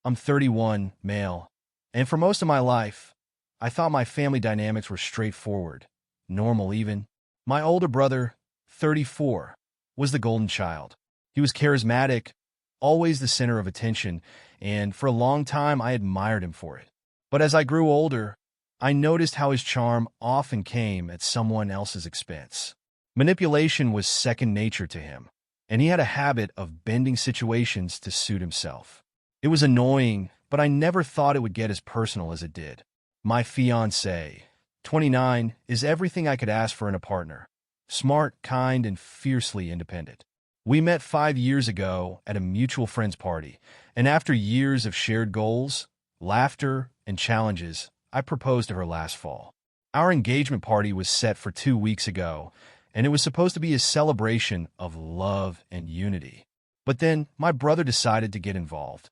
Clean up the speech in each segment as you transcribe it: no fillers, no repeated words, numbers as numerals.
I'm 31, male, and for most of my life, I thought my family dynamics were straightforward, normal even. My older brother, 34, was the golden child. He was charismatic, always the center of attention, and for a long time I admired him for it. But as I grew older, I noticed how his charm often came at someone else's expense. Manipulation was second nature to him, and he had a habit of bending situations to suit himself. It was annoying, but I never thought it would get as personal as it did. My fiancée, 29, is everything I could ask for in a partner. Smart, kind, and fiercely independent. We met 5 years ago at a mutual friend's party, and after years of shared goals, laughter, and challenges, I proposed to her last fall. Our engagement party was set for 2 weeks ago, and it was supposed to be a celebration of love and unity. But then my brother decided to get involved.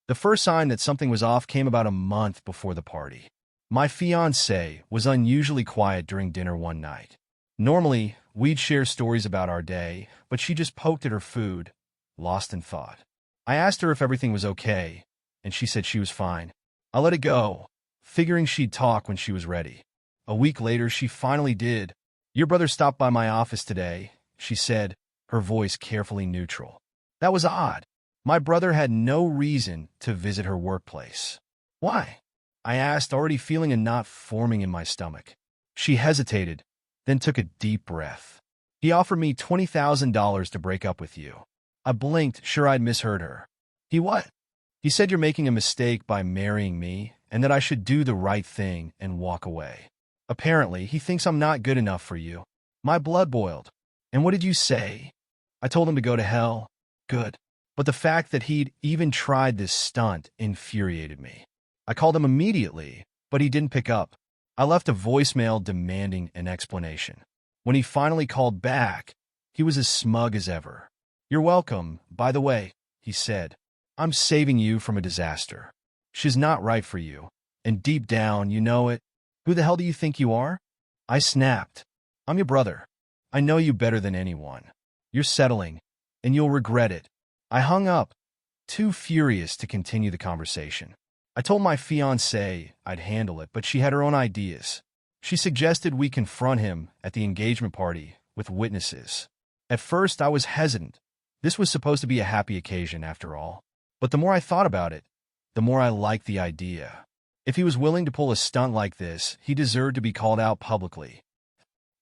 The first sign that something was off came about a month before the party. My fiancée was unusually quiet during dinner one night. Normally, we'd share stories about our day, but she just poked at her food, lost in thought. I asked her if everything was okay, and she said she was fine. I let it go, figuring she'd talk when she was ready. A week later, she finally did. "Your brother stopped by my office today," she said, her voice carefully neutral. That was odd. My brother had no reason to visit her workplace. "Why?" I asked, already feeling a knot forming in my stomach. She hesitated, then took a deep breath. "He offered me $20,000 to break up with you." I blinked, sure I'd misheard her. "He what?" "He said you're making a mistake by marrying me, and that I should do the right thing and walk away. Apparently, he thinks I'm not good enough for you." My blood boiled. "And what did you say?" "I told him to go to hell." "Good." But the fact that he'd even tried this stunt infuriated me. I called him immediately, but he didn't pick up. I left a voicemail demanding an explanation. When he finally called back, he was as smug as ever. "You're welcome, by the way," he said. "I'm saving you from a disaster. She's not right for you, and deep down, you know it. Who the hell do you think you are?" I snapped. "I'm your brother. I know you better than anyone. You're settling, and you'll regret it." I hung up, too furious to continue the conversation. I told my fiancée I'd handle it, but she had her own ideas. She suggested we confront him at the engagement party with witnesses. At first, I was hesitant. This was supposed to be a happy occasion, after all. But the more I thought about it, the more I liked the idea. If he was willing to pull a stunt like this, he deserved to be called out publicly.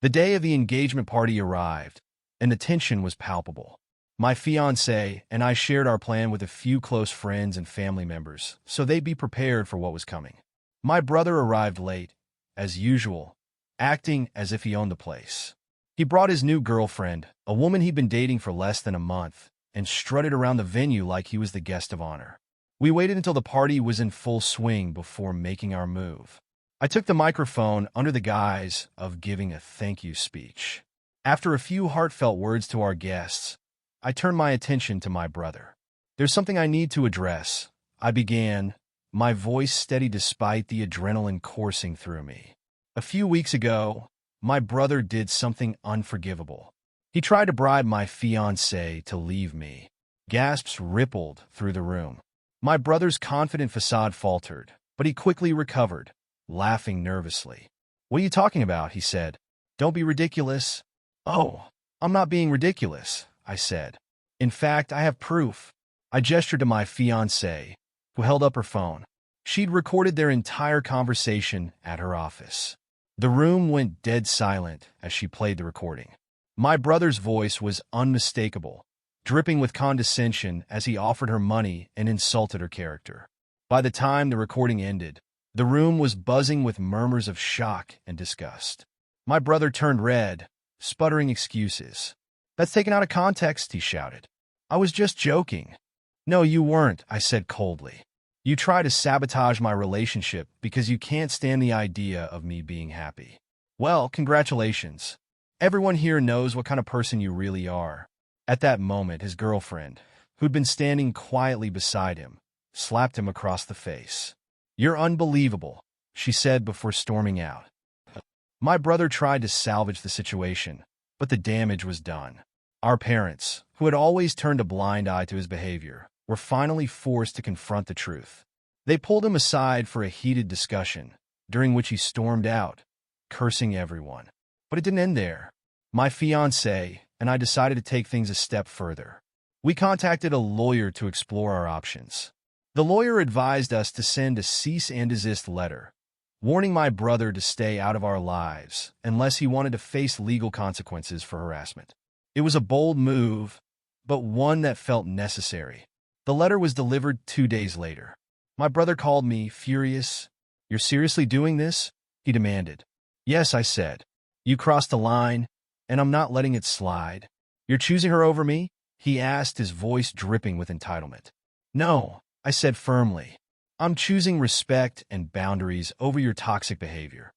The day of the engagement party arrived, and the tension was palpable. My fiancée and I shared our plan with a few close friends and family members, so they'd be prepared for what was coming. My brother arrived late, as usual, acting as if he owned the place. He brought his new girlfriend, a woman he'd been dating for less than a month, and strutted around the venue like he was the guest of honor. We waited until the party was in full swing before making our move. I took the microphone under the guise of giving a thank you speech. After a few heartfelt words to our guests, I turned my attention to my brother. "There's something I need to address," I began, my voice steady despite the adrenaline coursing through me. "A few weeks ago, my brother did something unforgivable. He tried to bribe my fiancée to leave me." Gasps rippled through the room. My brother's confident facade faltered, but he quickly recovered, laughing nervously. "What are you talking about?" he said. "Don't be ridiculous." "Oh, I'm not being ridiculous," I said. "In fact, I have proof." I gestured to my fiancée, who held up her phone. She'd recorded their entire conversation at her office. The room went dead silent as she played the recording. My brother's voice was unmistakable, dripping with condescension as he offered her money and insulted her character. By the time the recording ended, the room was buzzing with murmurs of shock and disgust. My brother turned red, sputtering excuses. "That's taken out of context," he shouted. "I was just joking." "No, you weren't," I said coldly. "You try to sabotage my relationship because you can't stand the idea of me being happy. Well, congratulations. Everyone here knows what kind of person you really are." At that moment, his girlfriend, who'd been standing quietly beside him, slapped him across the face. "You're unbelievable," she said before storming out. My brother tried to salvage the situation, but the damage was done. Our parents, who had always turned a blind eye to his behavior, were finally forced to confront the truth. They pulled him aside for a heated discussion, during which he stormed out, cursing everyone. But it didn't end there. My fiancée and I decided to take things a step further. We contacted a lawyer to explore our options. The lawyer advised us to send a cease and desist letter, warning my brother to stay out of our lives unless he wanted to face legal consequences for harassment. It was a bold move, but one that felt necessary. The letter was delivered 2 days later. My brother called me, furious. "You're seriously doing this?" he demanded. "Yes," I said. "You crossed the line, and I'm not letting it slide." "You're choosing her over me?" he asked, his voice dripping with entitlement. "No," I said firmly. "I'm choosing respect and boundaries over your toxic behavior."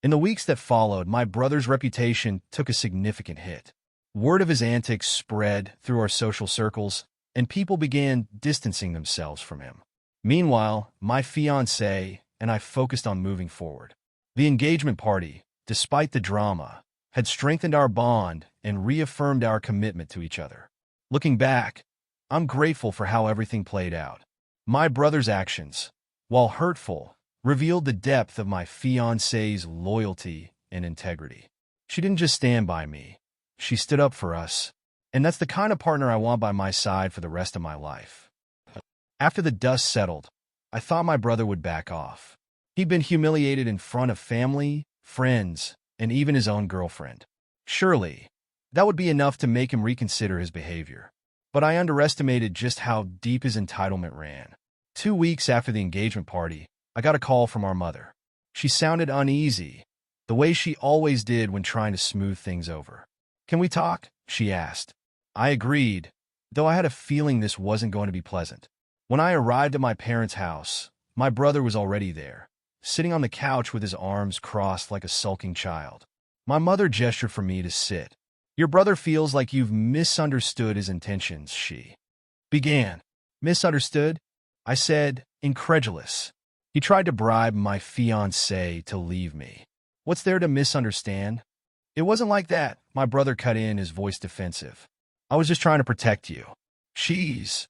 In the weeks that followed, my brother's reputation took a significant hit. Word of his antics spread through our social circles, and people began distancing themselves from him. Meanwhile, my fiancée and I focused on moving forward. The engagement party, despite the drama, had strengthened our bond and reaffirmed our commitment to each other. Looking back, I'm grateful for how everything played out. My brother's actions, while hurtful, revealed the depth of my fiancée's loyalty and integrity. She didn't just stand by me. She stood up for us, and that's the kind of partner I want by my side for the rest of my life. After the dust settled, I thought my brother would back off. He'd been humiliated in front of family, friends, and even his own girlfriend. Surely, that would be enough to make him reconsider his behavior. But I underestimated just how deep his entitlement ran. 2 weeks after the engagement party, I got a call from our mother. She sounded uneasy, the way she always did when trying to smooth things over. "Can we talk?" she asked. I agreed, though I had a feeling this wasn't going to be pleasant. When I arrived at my parents' house, my brother was already there, sitting on the couch with his arms crossed like a sulking child. My mother gestured for me to sit. "Your brother feels like you've misunderstood his intentions," she began. "Misunderstood?" I said, incredulous. "He tried to bribe my fiancée to leave me. What's there to misunderstand?" "It wasn't like that," my brother cut in, his voice defensive. "I was just trying to protect you. She's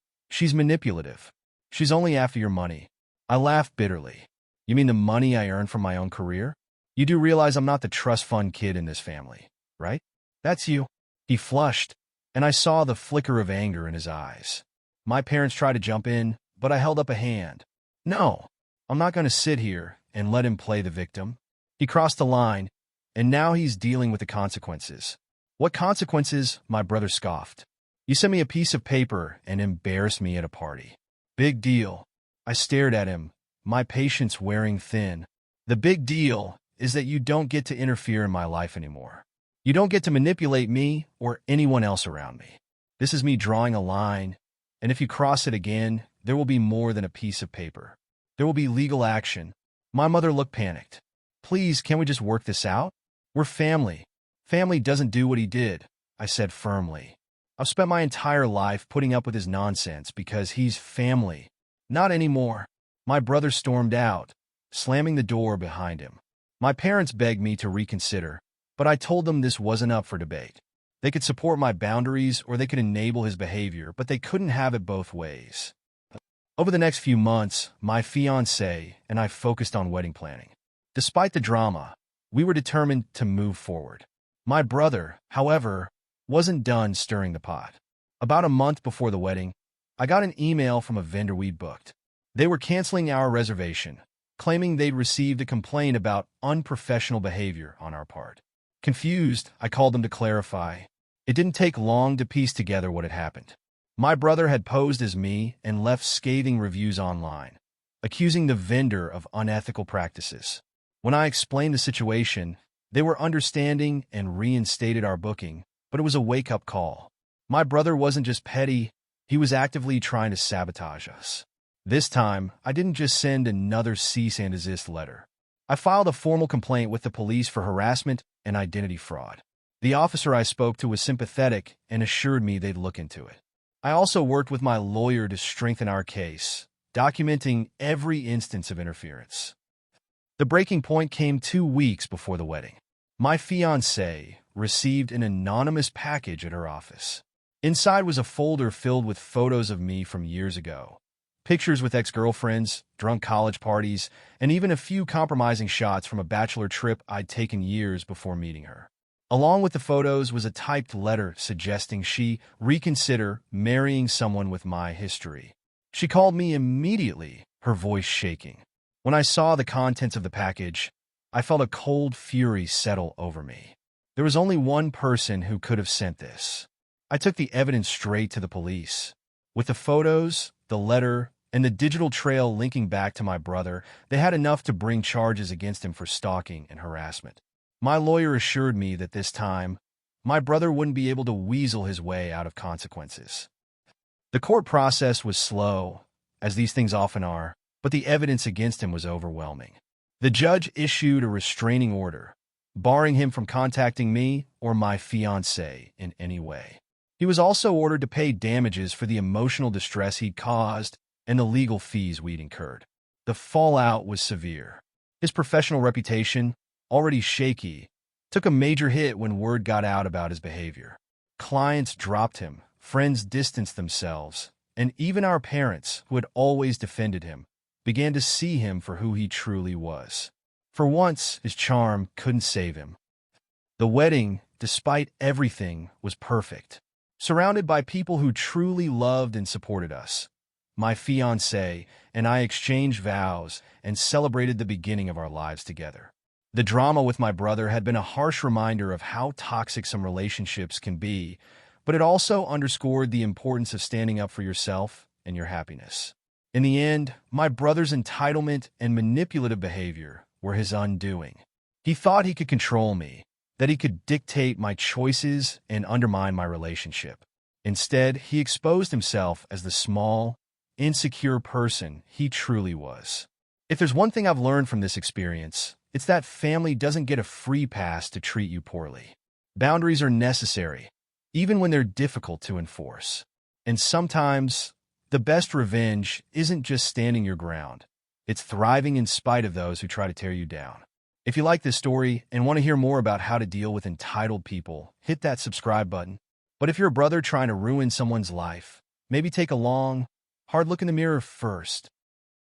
manipulative. She's only after your money." I laughed bitterly. "You mean the money I earned from my own career? You do realize I'm not the trust fund kid in this family, right?" "That's you." He flushed, and I saw the flicker of anger in his eyes. My parents tried to jump in, but I held up a hand. "No, I'm not going to sit here and let him play the victim. He crossed the line, and now he's dealing with the consequences." "What consequences?" my brother scoffed. "You sent me a piece of paper and embarrassed me at a party." "Big deal." I stared at him, my patience wearing thin. "The big deal is that you don't get to interfere in my life anymore. You don't get to manipulate me or anyone else around me. This is me drawing a line, and if you cross it again, there will be more than a piece of paper. There will be legal action." My mother looked panicked. "Please, can't we just work this out? We're family." "Family doesn't do what he did," I said firmly. "I've spent my entire life putting up with his nonsense because he's family." "Not anymore." My brother stormed out, slamming the door behind him. My parents begged me to reconsider, but I told them this wasn't up for debate. They could support my boundaries or they could enable his behavior, but they couldn't have it both ways. Over the next few months, my fiancée and I focused on wedding planning. Despite the drama, we were determined to move forward. My brother, however, wasn't done stirring the pot. About a month before the wedding, I got an email from a vendor we'd booked. They were canceling our reservation, claiming they'd received a complaint about unprofessional behavior on our part. Confused, I called them to clarify. It didn't take long to piece together what had happened. My brother had posed as me and left scathing reviews online, accusing the vendor of unethical practices. When I explained the situation, they were understanding and reinstated our booking, but it was a wake-up call. My brother wasn't just petty, he was actively trying to sabotage us. This time, I didn't just send another cease and desist letter. I filed a formal complaint with the police for harassment and identity fraud. The officer I spoke to was sympathetic and assured me they'd look into it. I also worked with my lawyer to strengthen our case, documenting every instance of interference. The breaking point came 2 weeks before the wedding. My fiancée received an anonymous package at her office. Inside was a folder filled with photos of me from years ago. Pictures with ex-girlfriends, drunk college parties, and even a few compromising shots from a bachelor trip I'd taken years before meeting her. Along with the photos was a typed letter suggesting she reconsider marrying someone with my history. She called me immediately, her voice shaking. When I saw the contents of the package, I felt a cold fury settle over me. There was only one person who could have sent this. I took the evidence straight to the police. With the photos, the letter, and the digital trail linking back to my brother, they had enough to bring charges against him for stalking and harassment. My lawyer assured me that this time, my brother wouldn't be able to weasel his way out of consequences. The court process was slow, as these things often are, but the evidence against him was overwhelming. The judge issued a restraining order, barring him from contacting me or my fiancée in any way. He was also ordered to pay damages for the emotional distress he'd caused and the legal fees we'd incurred. The fallout was severe. His professional reputation, already shaky, took a major hit when word got out about his behavior. Clients dropped him, friends distanced themselves, and even our parents, who had always defended him, began to see him for who he truly was. For once, his charm couldn't save him. The wedding, despite everything, was perfect. Surrounded by people who truly loved and supported us, my fiancé and I exchanged vows and celebrated the beginning of our lives together. The drama with my brother had been a harsh reminder of how toxic some relationships can be, but it also underscored the importance of standing up for yourself and your happiness. In the end, my brother's entitlement and manipulative behavior were his undoing. He thought he could control me, that he could dictate my choices and undermine my relationship. Instead, he exposed himself as the small, insecure person he truly was. If there's one thing I've learned from this experience, it's that family doesn't get a free pass to treat you poorly. Boundaries are necessary, even when they're difficult to enforce. And sometimes, the best revenge isn't just standing your ground. It's thriving in spite of those who try to tear you down. If you like this story and want to hear more about how to deal with entitled people, hit that subscribe button. But if you're a brother trying to ruin someone's life, maybe take a long, hard look in the mirror first.